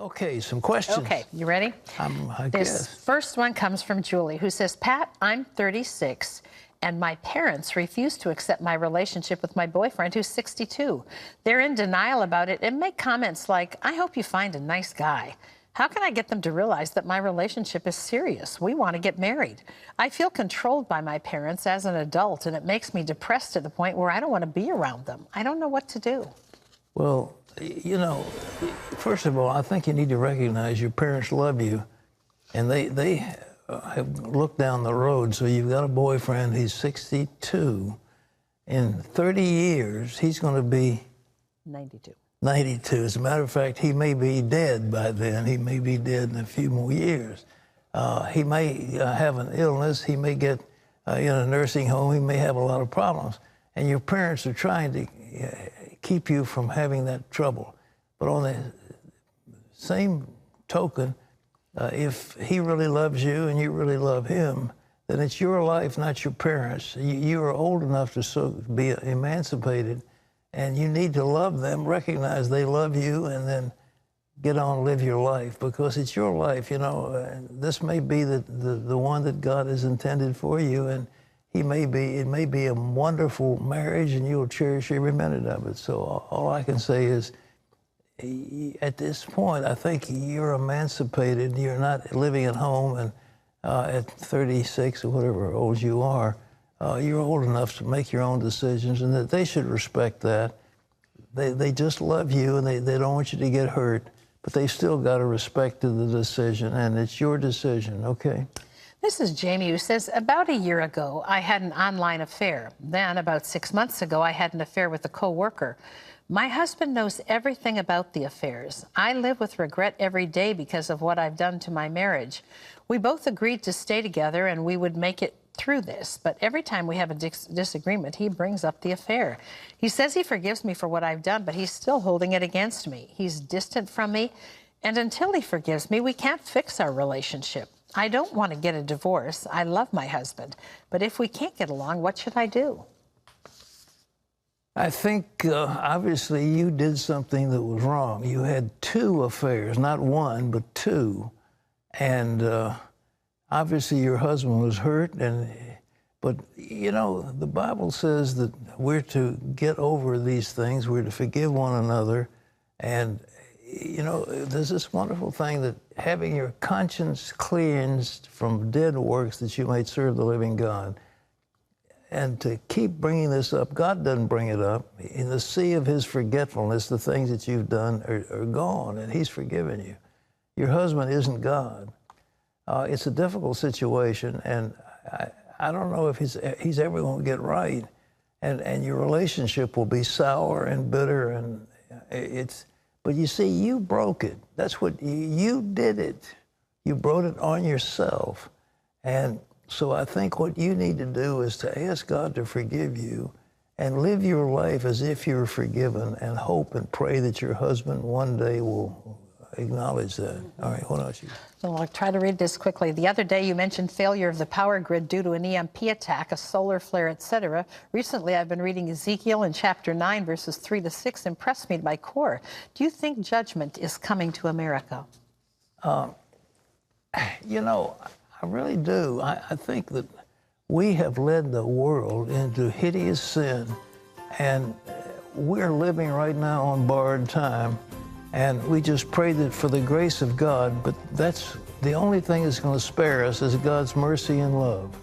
Okay, some questions. Okay, you ready? I This guess. first one comes from Julie, who says, Pat, I'm 36, and my parents refuse to accept my relationship with my boyfriend, who's 62. They're in denial about it and make comments like, I hope you find a nice guy. How can I get them to realize that my relationship is serious? We want to get married. I feel controlled by my parents as an adult, and it makes me depressed to the point where I don't want to be around them. I don't know what to do. Well, you know, first of all, I think you need to recognize your parents love you, and they have looked down the road. So you've got a boyfriend, he's 62. In 30 years, he's going to be 92. 92. As a matter of fact, he may be dead by then. He may be dead in a few more years. He may have an illness. He may get in a nursing home. He may have a lot of problems. And your parents are trying to keep you from having that trouble. But on the same token, if he really loves you and you really love him, then it's your life, not your parents. You are old enough to be emancipated, and you need to love them, recognize they love you, and then get on and live your life, because it's your life. You know, this may be the one that God has intended for you, and it may be a wonderful marriage, and you'll cherish every minute of it. So all I can say is, at this point, I think you're emancipated. You're not living at home, and at 36 or whatever old you are, you're old enough to make your own decisions, and that they should respect that. They just love you, and they don't want you to get hurt, but they still got to respect the decision, and it's your decision, okay? This is Jamie, who says, about a year ago, I had an online affair. Then, about 6 months ago, I had an affair with a co-worker. My husband knows everything about the affairs. I live with regret every day because of what I've done to my marriage. We both agreed to stay together and we would make it through this, but every time we have a disagreement, he brings up the affair. He says he forgives me for what I've done, but he's still holding it against me. He's distant from me, and until he forgives me, we can't fix our relationship. I don't want to get a divorce. I love my husband, but if we can't get along, what should I do? I think, obviously, you did something that was wrong. You had 2 affairs, not 1, but 2. And obviously, your husband was hurt. But, you know, the Bible says that we're to get over these things. We're to forgive one another. And, you know, there's this wonderful thing that having your conscience cleansed from dead works that you might serve the living God. And to keep bringing this up, God doesn't bring it up. In the sea of his forgetfulness, the things that you've done are gone, and he's forgiven you. Your husband isn't God. It's a difficult situation, and I don't know if he's ever going to get right. And your relationship will be sour and bitter, and but you see, you broke it. That's what, you did it. You brought it on yourself. And so I think what you need to do is to ask God to forgive you and live your life as if you're forgiven, and hope and pray that your husband one day will acknowledge that. All right, what else? So I'll try to read this quickly. The other day you mentioned failure of the power grid due to an EMP attack, a solar flare, etc. Recently I've been reading Ezekiel in chapter 9, verses 3 to 6, impressed me to my core. Do you think judgment is coming to America? You know, I really do. I think that we have led the world into hideous sin, and we're living right now on borrowed time, and we just pray that for the grace of God, but that's the only thing that's going to spare us is God's mercy and love.